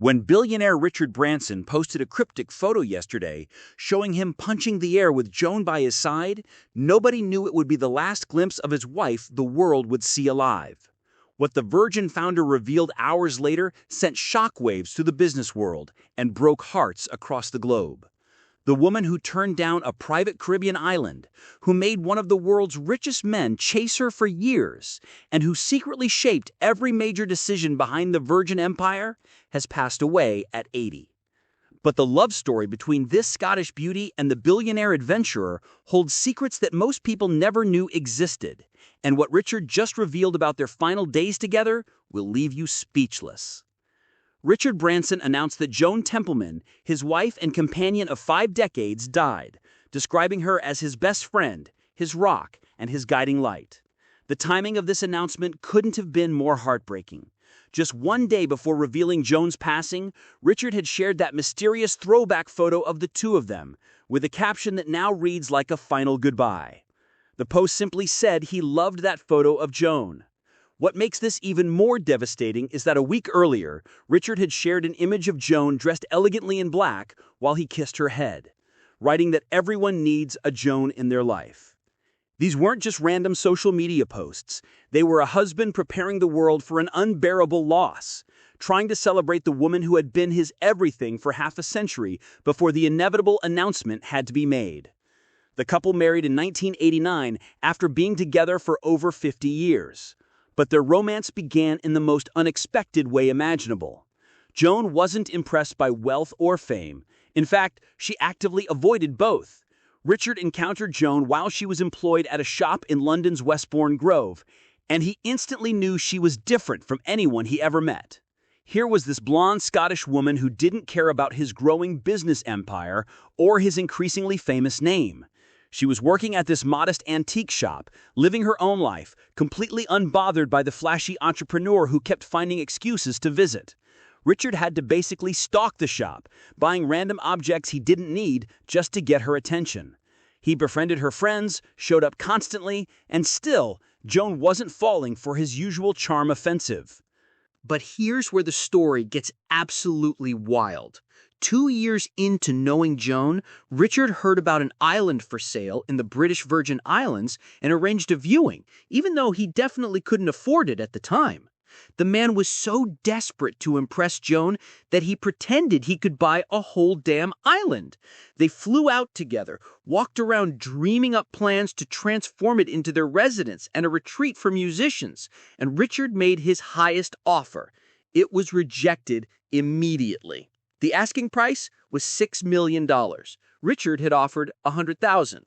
When billionaire Richard Branson posted a cryptic photo yesterday showing him punching the air with Joan by his side, nobody knew it would be the last glimpse of his wife the world would see alive. What the Virgin founder revealed hours later sent shockwaves through the business world and broke hearts across the globe. The woman who turned down a private Caribbean island, who made one of the world's richest men chase her for years, and who secretly shaped every major decision behind the Virgin Empire, has passed away at 80. But the love story between this Scottish beauty and the billionaire adventurer holds secrets that most people never knew existed, and what Richard just revealed about their final days together will leave you speechless. Richard Branson announced that Joan Templeman, his wife and companion of 5 decades, died, describing her as his best friend, his rock, and his guiding light. The timing of this announcement couldn't have been more heartbreaking. Just one day before revealing Joan's passing, Richard had shared that mysterious throwback photo of the two of them, with a caption that now reads like a final goodbye. The post simply said he loved that photo of Joan. What makes this even more devastating is that a week earlier, Richard had shared an image of Joan dressed elegantly in black while he kissed her head, writing that everyone needs a Joan in their life. These weren't just random social media posts. They were a husband preparing the world for an unbearable loss, trying to celebrate the woman who had been his everything for half a century before the inevitable announcement had to be made. The couple married in 1989 after being together for over 50 years. But their romance began in the most unexpected way imaginable. Joan wasn't impressed by wealth or fame. In fact, she actively avoided both. Richard encountered Joan while she was employed at a shop in London's Westbourne Grove, and he instantly knew she was different from anyone he ever met. Here was this blonde Scottish woman who didn't care about his growing business empire or his increasingly famous name. She was working at this modest antique shop, living her own life, completely unbothered by the flashy entrepreneur who kept finding excuses to visit. Richard had to basically stalk the shop, buying random objects he didn't need just to get her attention. He befriended her friends, showed up constantly, and still, Joan wasn't falling for his usual charm offensive. But here's where the story gets absolutely wild. 2 years into knowing Joan, Richard heard about an island for sale in the British Virgin Islands and arranged a viewing, even though he definitely couldn't afford it at the time. The man was so desperate to impress Joan that he pretended he could buy a whole damn island. They flew out together, walked around dreaming up plans to transform it into their residence and a retreat for musicians, and Richard made his highest offer. It was rejected immediately. The asking price was $6 million. Richard had offered $100,000.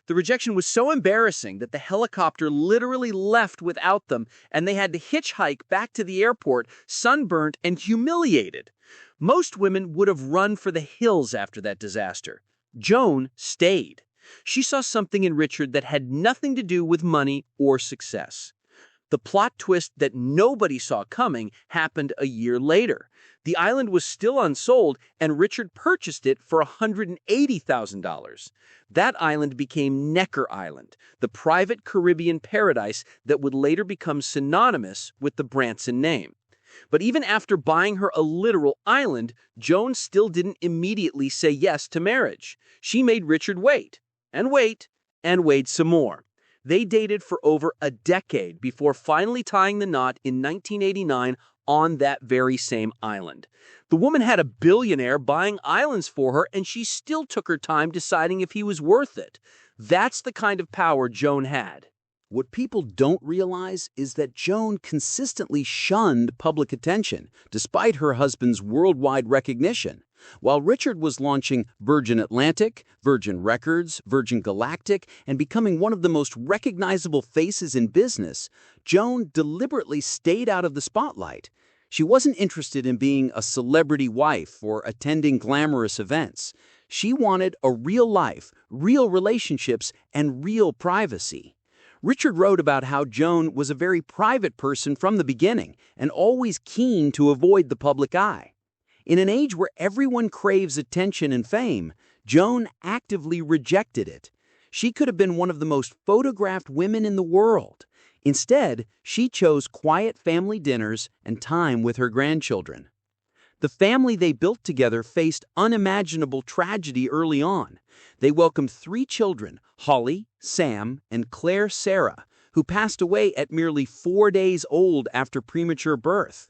The rejection was so embarrassing that the helicopter literally left without them, and they had to hitchhike back to the airport, sunburnt and humiliated. Most women would have run for the hills after that disaster. Joan stayed. She saw something in Richard that had nothing to do with money or success. The plot twist that nobody saw coming happened a year later. The island was still unsold, and Richard purchased it for $180,000. That island became Necker Island, the private Caribbean paradise that would later become synonymous with the Branson name. But even after buying her a literal island, Joan still didn't immediately say yes to marriage. She made Richard wait, and wait, and wait some more. They dated for over a decade before finally tying the knot in 1989 on that very same island. The woman had a billionaire buying islands for her, and she still took her time deciding if he was worth it. That's the kind of power Joan had. What people don't realize is that Joan consistently shunned public attention, despite her husband's worldwide recognition. While Richard was launching Virgin Atlantic, Virgin Records, Virgin Galactic, and becoming one of the most recognizable faces in business, Joan deliberately stayed out of the spotlight. She wasn't interested in being a celebrity wife or attending glamorous events. She wanted a real life, real relationships, and real privacy. Richard wrote about how Joan was a very private person from the beginning and always keen to avoid the public eye. In an age where everyone craves attention and fame, Joan actively rejected it. She could have been one of the most photographed women in the world. Instead, she chose quiet family dinners and time with her grandchildren. The family they built together faced unimaginable tragedy early on. They welcomed 3 children, Holly, Sam, and Clare Sarah, who passed away at merely 4 days old after premature birth.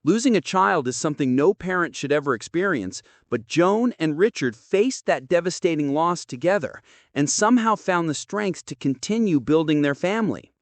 Losing a child is something no parent should ever experience, but Joan and Richard faced that devastating loss together and somehow found the strength to continue building their family.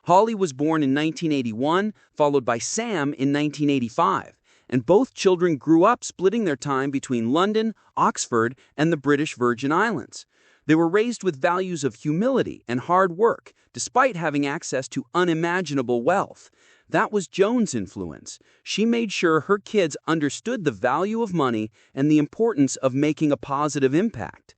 Holly was born in 1981, followed by Sam in 1985, and both children grew up splitting their time between London, Oxford, and the British Virgin Islands. They were raised with values of humility and hard work, despite having access to unimaginable wealth. That was Joan's influence. She made sure her kids understood the value of money and the importance of making a positive impact.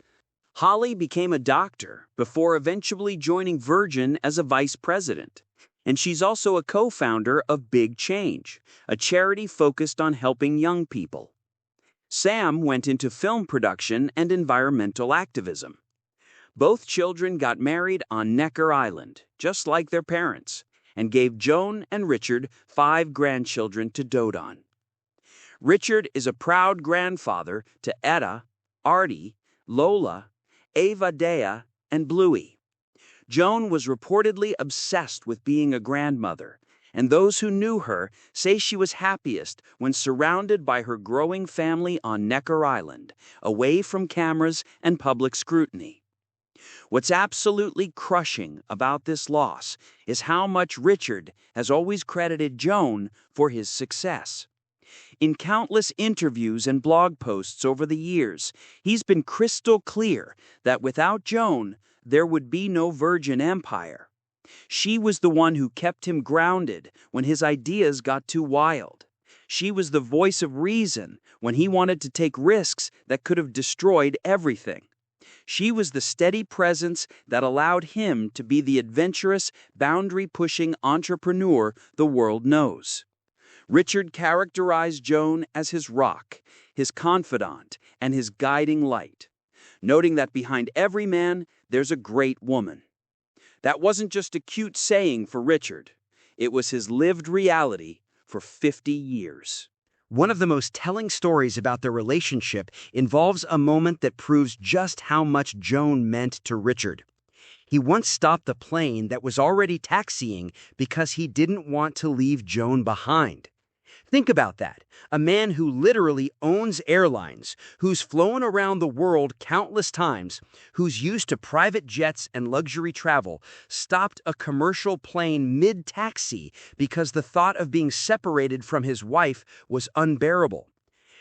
Holly became a doctor before eventually joining Virgin as a vice president. And she's also a co-founder of Big Change, a charity focused on helping young people. Sam went into film production and environmental activism. Both children got married on Necker Island, just like their parents, and gave Joan and Richard 5 grandchildren to dote on. Richard is a proud grandfather to Etta, Artie, Lola, Ava Dea, and Bluey. Joan was reportedly obsessed with being a grandmother, and those who knew her say she was happiest when surrounded by her growing family on Necker Island, away from cameras and public scrutiny. What's absolutely crushing about this loss is how much Richard has always credited Joan for his success. In countless interviews and blog posts over the years, he's been crystal clear that without Joan, there would be no Virgin Empire. She was the one who kept him grounded when his ideas got too wild. She was the voice of reason when he wanted to take risks that could have destroyed everything. She was the steady presence that allowed him to be the adventurous, boundary-pushing entrepreneur the world knows. Richard characterized Joan as his rock, his confidant, and his guiding light, noting that behind every man, there's a great woman. That wasn't just a cute saying for Richard. It was his lived reality for 50 years. One of the most telling stories about their relationship involves a moment that proves just how much Joan meant to Richard. He once stopped the plane that was already taxiing because he didn't want to leave Joan behind. Think about that. A man who literally owns airlines, who's flown around the world countless times, who's used to private jets and luxury travel, stopped a commercial plane mid-taxi because the thought of being separated from his wife was unbearable.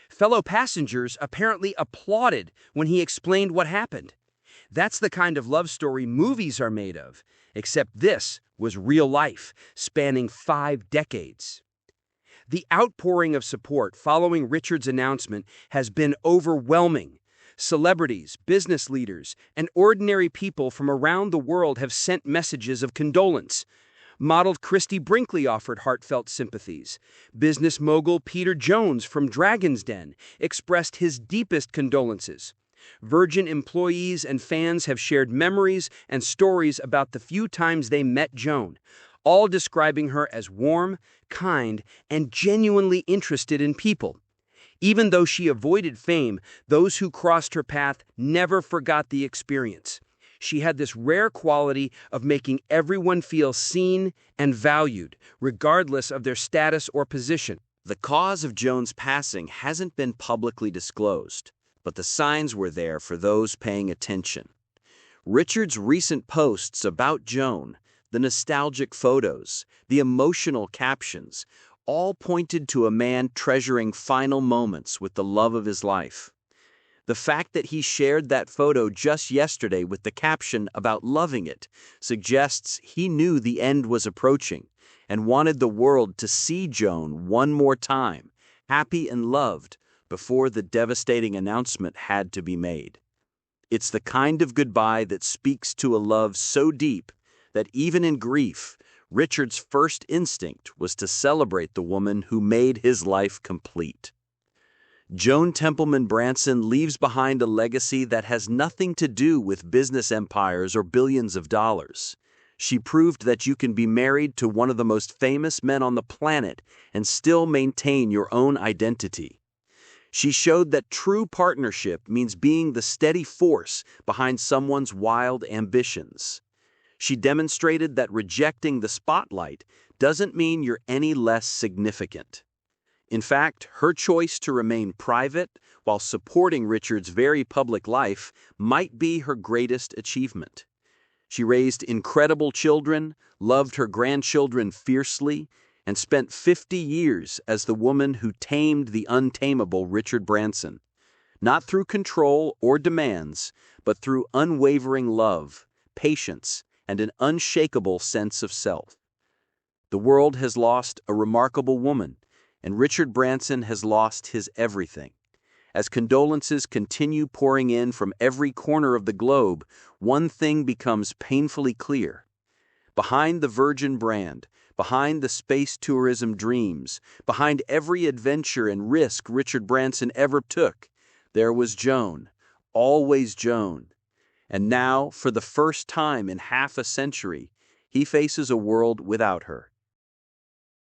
Fellow passengers apparently applauded when he explained what happened. That's the kind of love story movies are made of, except this was real life, spanning 5 decades. The outpouring of support following Richard's announcement has been overwhelming. Celebrities, business leaders, and ordinary people from around the world have sent messages of condolence. Model Christy Brinkley offered heartfelt sympathies. Business mogul Peter Jones from Dragon's Den expressed his deepest condolences. Virgin employees and fans have shared memories and stories about the few times they met Joan, all describing her as warm, kind, and genuinely interested in people. Even though she avoided fame, those who crossed her path never forgot the experience. She had this rare quality of making everyone feel seen and valued, regardless of their status or position. The cause of Joan's passing hasn't been publicly disclosed, but the signs were there for those paying attention. Richard's recent posts about Joan, the nostalgic photos, the emotional captions, all pointed to a man treasuring final moments with the love of his life. The fact that he shared that photo just yesterday with the caption about loving it suggests he knew the end was approaching and wanted the world to see Joan one more time, happy and loved, before the devastating announcement had to be made. It's the kind of goodbye that speaks to a love so deep that even in grief, Richard's first instinct was to celebrate the woman who made his life complete. Joan Templeman Branson leaves behind a legacy that has nothing to do with business empires or billions of dollars. She proved that you can be married to one of the most famous men on the planet and still maintain your own identity. She showed that true partnership means being the steady force behind someone's wild ambitions. She demonstrated that rejecting the spotlight doesn't mean you're any less significant. In fact, her choice to remain private while supporting Richard's very public life might be her greatest achievement. She raised incredible children, loved her grandchildren fiercely, and spent 50 years as the woman who tamed the untamable Richard Branson, not through control or demands, but through unwavering love, patience, and an unshakable sense of self. The world has lost a remarkable woman, and Richard Branson has lost his everything. As condolences continue pouring in from every corner of the globe, one thing becomes painfully clear. Behind the Virgin brand, behind the space tourism dreams, behind every adventure and risk Richard Branson ever took, there was Joan, always Joan. And now, for the first time in half a century, he faces a world without her.